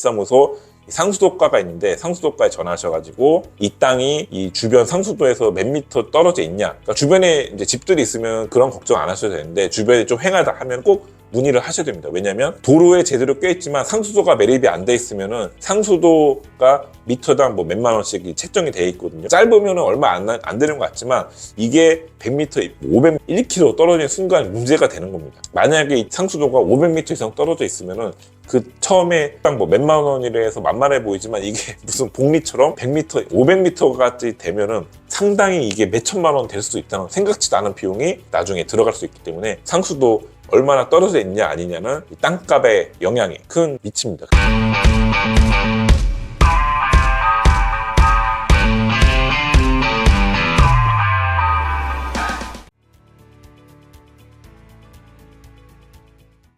면사무소 상수도가가 있는데 상수도가에 전화하셔가지고 이 땅이 이 주변 상수도에서 몇 미터 떨어져 있냐, 그러니까 주변에 이제 집들이 있으면 그런 걱정 안 하셔도 되는데 주변에 좀 횡하다 하면 꼭 문의를 하셔야 됩니다. 왜냐면 도로에 제대로 껴있지만 상수도가 매립이 안 돼 있으면은 상수도가 미터당 뭐 몇만 원씩 책정이 돼 있거든요. 짧으면 얼마 안 되는 것 같지만 이게 100m, 1km 떨어지는 순간 문제가 되는 겁니다. 만약에 이 상수도가 500m 이상 떨어져 있으면은 그 처음에 딱 뭐 몇만 원이라 해서 만만해 보이지만 이게 무슨 복리처럼 100m, 500m까지 되면은 상당히 이게 몇 천만 원 될 수도 있다는 생각지도 않은 비용이 나중에 들어갈 수 있기 때문에 상수도 얼마나 떨어져 있냐 아니냐는 이 땅값의 영향이 큰 미칩니다.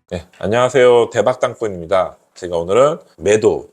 네, 안녕하세요. 대박땅꾼입니다. 제가 오늘은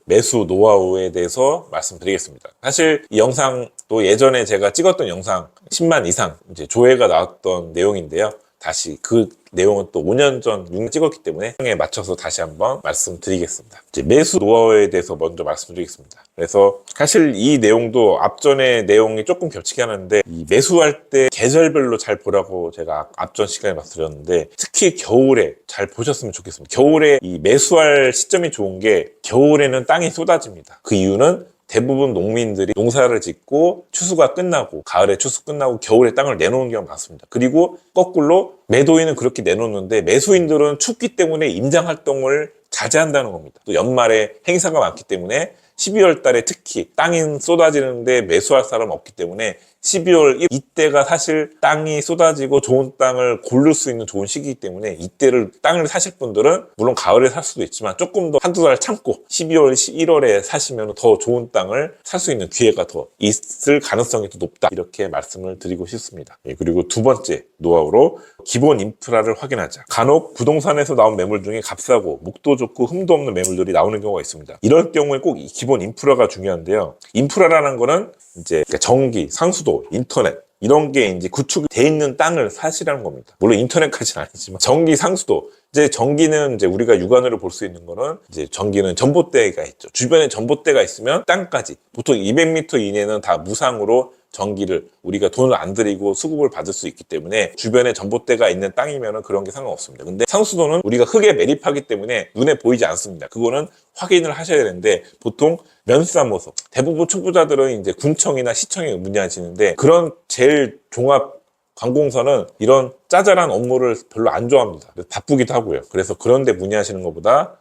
매수 노하우에 대해서 말씀드리겠습니다. 사실 이 영상도 예전에 제가 찍었던 영상 10만 이상 이제 조회가 나왔던 내용인데요. 다시 그 내용은 또 5년 전 6년 찍었기 때문에 에 맞춰서 다시 한번 말씀드리겠습니다. 이제 매수 노하우에 대해서 먼저 말씀드리겠습니다. 그래서 사실 이 내용도 앞전의 내용이 조금 겹치게 하는데 이 매수할 때 계절별로 잘 보라고 제가 앞전 시간에 말씀드렸는데 특히 겨울에 잘 보셨으면 좋겠습니다. 겨울에 이 매수할 시점이 좋은 게 겨울에는 땅이 쏟아집니다. 그 이유는 대부분 농민들이 농사를 짓고 추수가 끝나고 가을에 추수 끝나고 겨울에 땅을 내놓는 경우가 많습니다. 그리고 거꾸로 매도인은 그렇게 내놓는데 매수인들은 춥기 때문에 임장 활동을 자제한다는 겁니다. 또 연말에 행사가 많기 때문에 12월 달에 특히 땅이 쏟아지는데 매수할 사람 없기 때문에 12월 이때가 사실 땅이 쏟아지고 좋은 땅을 고를 수 있는 좋은 시기이기 때문에 이때를 땅을 사실 분들은 물론 가을에 살 수도 있지만 조금 더 한두 달 참고 12월, 1월에 사시면 더 좋은 땅을 살 수 있는 기회가 더 있을 가능성이 더 높다, 이렇게 말씀을 드리고 싶습니다. 그리고 두 번째 노하우로 기본 인프라를 확인하자. 간혹 부동산에서 나온 매물 중에 값싸고 목도 좋고 흠도 없는 매물들이 나오는 경우가 있습니다. 이럴 경우에 꼭 이 기본 인프라가 중요한데요. 인프라라는 거는 이제 전기, 상수도, 인터넷 이런 게 이제 구축이 돼 있는 땅을 사시라는 겁니다. 물론 인터넷까지는 아니지만 전기, 상수도. 이제 전기는 이제 우리가 육안으로 볼 수 있는 거는 이제 전기는 전봇대가 있죠. 주변에 전봇대가 있으면 땅까지 보통 200m 이내는 다 무상으로 전기를 우리가 돈을 안 들이고 수급을 받을 수 있기 때문에 주변에 전봇대가 있는 땅이면 그런 게 상관없습니다. 근데 상수도는 우리가 흙에 매립하기 때문에 눈에 보이지 않습니다. 그거는 확인을 하셔야 되는데 보통 면사무소, 대부분 초보자들은 이제 군청이나 시청에 문의하시는데 그런 제일 종합 관공서는 이런 짜잘한 업무를 별로 안 좋아합니다. 바쁘기도 하고요. 그래서 그런데 문의하시는 것보다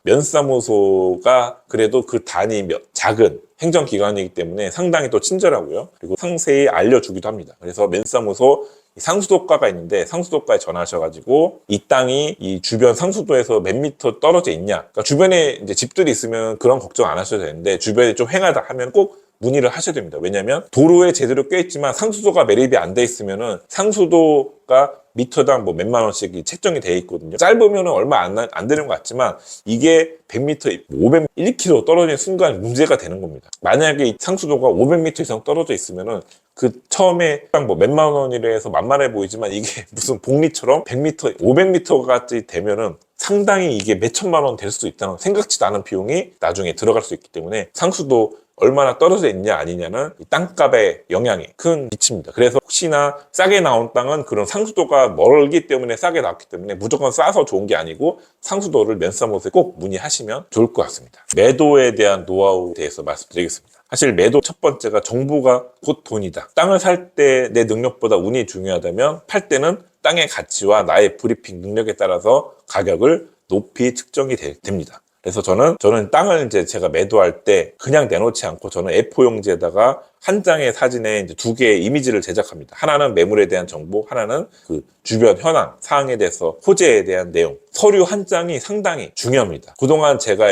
면사무소가 그래도 그 단위 작은 행정기관이기 때문에 상당히 또 친절하고요. 그리고 상세히 알려주기도 합니다. 그래서 면사무소 상수도가가 있는데 상수도가에 전화하셔가지고 이 땅이 이 주변 상수도에서 몇 미터 떨어져 있냐, 그러니까 주변에 이제 집들이 있으면 그런 걱정 안 하셔도 되는데 주변에 좀 횡하다 하면 꼭 문의를 하셔야 됩니다. 왜냐면 도로에 제대로 껴있지만 상수도가 매립이 안 돼 있으면은 상수도가 미터당 뭐 몇만 원씩 책정이 돼 있거든요. 짧으면 얼마 안 되는 것 같지만 이게 100m, 500, 1km 떨어지는 순간 문제가 되는 겁니다. 만약에 이 상수도가 500m 이상 떨어져 있으면은 그 처음에 딱 뭐 몇만 원이라 해서 만만해 보이지만 이게 무슨 복리처럼 100m, 500m까지 되면은 상당히 이게 몇 천만 원 될 수도 있다는 생각지도 않은 비용이 나중에 들어갈 수 있기 때문에 상수도 얼마나 떨어져 있냐 아니냐는 이 땅값의 영향이 큰 미칩니다. 그래서 혹시나 싸게 나온 땅은 그런 상수도가 멀기 때문에 싸게 나왔기 때문에 무조건 싸서 좋은 게 아니고 상수도를 면사무소에 꼭 문의하시면 좋을 것 같습니다. 매도에 대한 노하우에 대해서 말씀드리겠습니다. 사실 매도 첫 번째가 정보가 곧 돈이다. 땅을 살 때 내 능력보다 운이 중요하다면 팔 때는 땅의 가치와 나의 브리핑 능력에 따라서 가격을 높이 측정이 됩니다. 그래서 저는 땅을 이제 제가 매도할 때 그냥 내놓지 않고 저는 A4용지에다가 한 장의 사진에 이제 두 개의 이미지를 제작합니다. 하나는 매물에 대한 정보, 하나는 그 주변 현황, 사항에 대해서 호재에 대한 내용. 서류 한 장이 상당히 중요합니다. 그동안 제가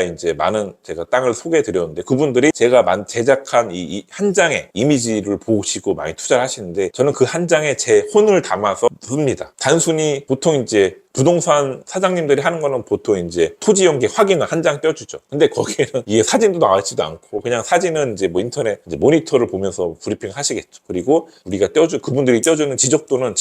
땅을 소개해 드렸는데 그분들이 제가 제작한 이 한 장의 이미지를 보시고 많이 투자를 하시는데 저는 그 한 장에 제 혼을 담아서 씁니다. 단순히 보통 이제 부동산 사장님들이 하는 거는 보통 이제 토지 연계 확인을 한 장 떼어주죠. 근데 거기에는 이게 사진도 나와 있지도 않고 그냥 사진은 이제 뭐 인터넷 이제 모니터를 보면서 브리핑 하시겠죠. 그리고 우리가 그분들이 떼어주는 지적도는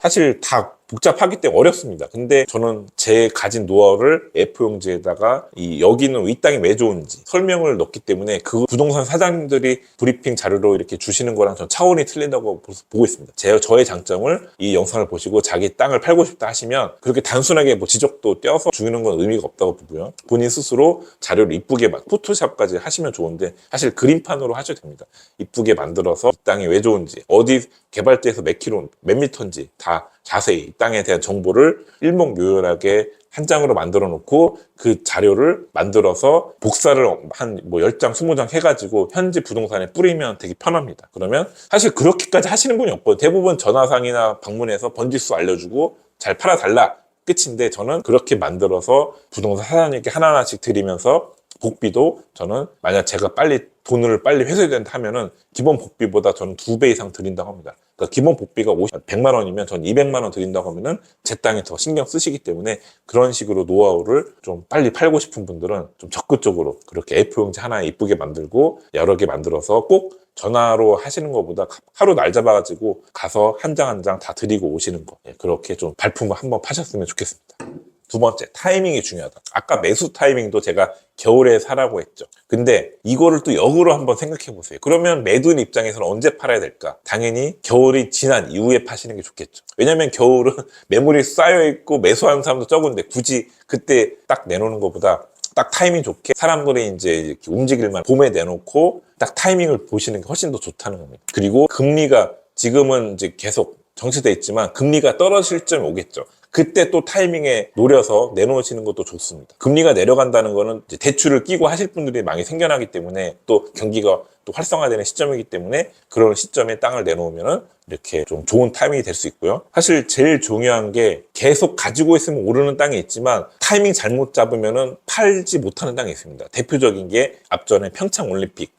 사실 다 복잡하기 때문에 어렵습니다. 근데 저는 제 가진 노하우를 A4용지에다가 여기는 이 땅이 왜 좋은지 설명을 넣기 때문에 그 부동산 사장님들이 브리핑 자료로 이렇게 주시는 거랑 전 차원이 틀린다고 보고 있습니다. 저의 장점을 이 영상을 보시고 자기 땅을 팔고 싶다 하시면 그렇게 단순하게 뭐 지적도 떼어서 주는 건 의미가 없다고 보고요. 본인 스스로 자료를 이쁘게 포토샵까지 하시면 좋은데 사실 그림판으로 하셔도 됩니다. 이쁘게 만들어서 이 땅이 왜 좋은지, 어디 개발지에서 몇 킬로, 몇 미터인지 다 자세히 이 땅에 대한 정보를 일목요연하게 한 장으로 만들어 놓고 그 자료를 만들어서 복사를 한 뭐 10장, 20장 해가지고 현지 부동산에 뿌리면 되게 편합니다. 그러면 사실 그렇게까지 하시는 분이 없거든요. 대부분 전화상이나 방문해서 번지수 알려주고 잘 팔아달라 끝인데 저는 그렇게 만들어서 부동산 사장님께 하나하나씩 드리면서 복비도 저는 만약 제가 돈을 빨리 회수해야 된다 하면은 기본 복비보다 저는 2배 이상 드린다고 합니다. 그러니까 기본 복비가 100만 원이면 전 200만 원 드린다고 하면은 제 땅에 더 신경 쓰시기 때문에 그런 식으로 노하우를 좀 빨리 팔고 싶은 분들은 좀 적극적으로 그렇게 A4용지 하나에 이쁘게 만들고 여러 개 만들어서 꼭 전화로 하시는 것보다 하루 날 잡아가지고 가서 한 장 한 장 다 드리고 오시는 거, 그렇게 좀 발품을 한번 파셨으면 좋겠습니다. 두 번째, 타이밍이 중요하다. 아까 매수 타이밍도 제가 겨울에 사라고 했죠. 근데 이거를 또 역으로 한번 생각해 보세요. 그러면 매도인 입장에서는 언제 팔아야 될까? 당연히 겨울이 지난 이후에 파시는 게 좋겠죠. 왜냐면 겨울은 매물이 쌓여있고 매수하는 사람도 적은데 굳이 그때 딱 내놓는 것보다 딱 타이밍 좋게 사람들이 이제 이렇게 움직일만 봄에 내놓고 딱 타이밍을 보시는 게 훨씬 더 좋다는 겁니다. 그리고 금리가 지금은 이제 계속 정체돼 있지만 금리가 떨어질 시점이 오겠죠. 그때 또 타이밍에 노려서 내놓으시는 것도 좋습니다. 금리가 내려간다는 거는 이제 대출을 끼고 하실 분들이 많이 생겨나기 때문에 또 경기가 또 활성화되는 시점이기 때문에 그런 시점에 땅을 내놓으면은 이렇게 좀 좋은 타이밍이 될 수 있고요. 사실 제일 중요한 게 계속 가지고 있으면 오르는 땅이 있지만 타이밍 잘못 잡으면은 팔지 못하는 땅이 있습니다. 대표적인 게 앞전에 평창 올림픽,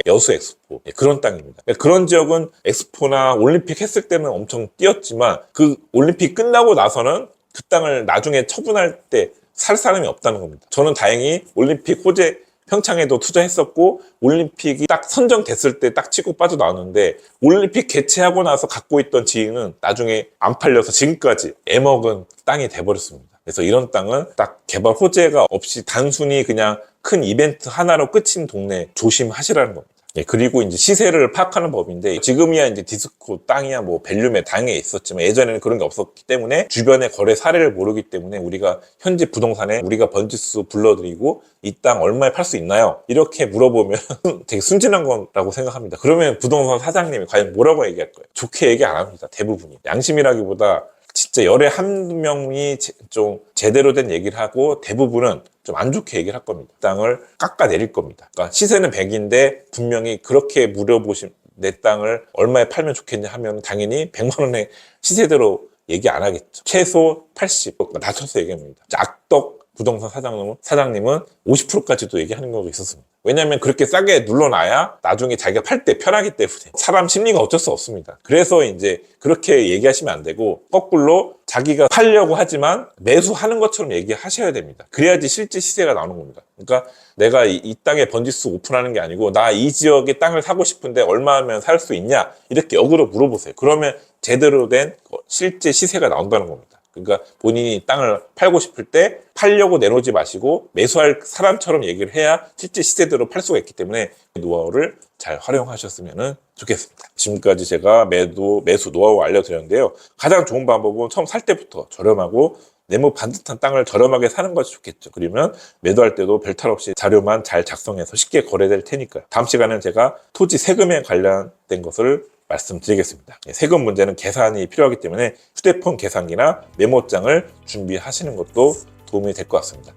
여수 엑스포, 그런 땅입니다. 그런 지역은 엑스포나 올림픽 했을 때는 엄청 뛰었지만 그 올림픽 끝나고 나서는 그 땅을 나중에 처분할 때 살 사람이 없다는 겁니다. 저는 다행히 올림픽 호재 평창에도 투자했었고 올림픽이 딱 선정됐을 때 딱 치고 빠져나왔는데 올림픽 개최하고 나서 갖고 있던 지인은 나중에 안 팔려서 지금까지 애먹은 땅이 돼버렸습니다. 그래서 이런 땅은 딱 개발 호재가 없이 단순히 그냥 큰 이벤트 하나로 끝인 동네 조심하시라는 겁니다. 그리고 이제 시세를 파악하는 법인데 지금이야 이제 디스코 땅이야 뭐 밸류매 당연히 있었지만 예전에는 그런 게 없었기 때문에 주변의 거래 사례를 모르기 때문에 우리가 현지 부동산에 우리가 번지수 불러드리고 이 땅 얼마에 팔 수 있나요? 이렇게 물어보면 되게 순진한 거라고 생각합니다. 그러면 부동산 사장님이 과연 뭐라고 얘기할 거예요? 좋게 얘기 안 합니다. 대부분이. 양심이라기보다 진짜 열에 한 명이 좀 제대로 된 얘기를 하고 대부분은 좀 안 좋게 얘기를 할 겁니다. 땅을 깎아내릴 겁니다. 그러니까 시세는 100인데 분명히 그렇게 물어보신 내 땅을 얼마에 팔면 좋겠냐 하면 당연히 100만 원의 시세대로 얘기 안 하겠죠. 최소 80, 낮춰서 얘기합니다. 악덕 부동산 사장님은 50%까지도 얘기하는 경우가 있었습니다. 왜냐하면 그렇게 싸게 눌러놔야 나중에 자기가 팔 때 편하기 때문에 사람 심리가 어쩔 수 없습니다. 그래서 이제 그렇게 얘기하시면 안 되고 거꾸로 자기가 팔려고 하지만 매수하는 것처럼 얘기하셔야 됩니다. 그래야지 실제 시세가 나오는 겁니다. 그러니까 내가 이 땅에 번지수 오픈하는 게 아니고 나 이 지역에 땅을 사고 싶은데 얼마면 살 수 있냐 이렇게 역으로 물어보세요. 그러면 제대로 된 실제 시세가 나온다는 겁니다. 그러니까 본인이 땅을 팔고 싶을 때 팔려고 내놓지 마시고 매수할 사람처럼 얘기를 해야 실제 시세대로 팔 수가 있기 때문에 노하우를 잘 활용하셨으면 좋겠습니다. 지금까지 제가 매수 노하우 알려드렸는데요. 가장 좋은 방법은 처음 살 때부터 저렴하고 내무 반듯한 땅을 저렴하게 사는 것이 좋겠죠. 그러면 매도할 때도 별탈 없이 자료만 잘 작성해서 쉽게 거래될 테니까요. 다음 시간에는 제가 토지 세금에 관련된 것을 말씀드리겠습니다. 세금 문제는 계산이 필요하기 때문에 휴대폰 계산기나 메모장을 준비하시는 것도 도움이 될 것 같습니다.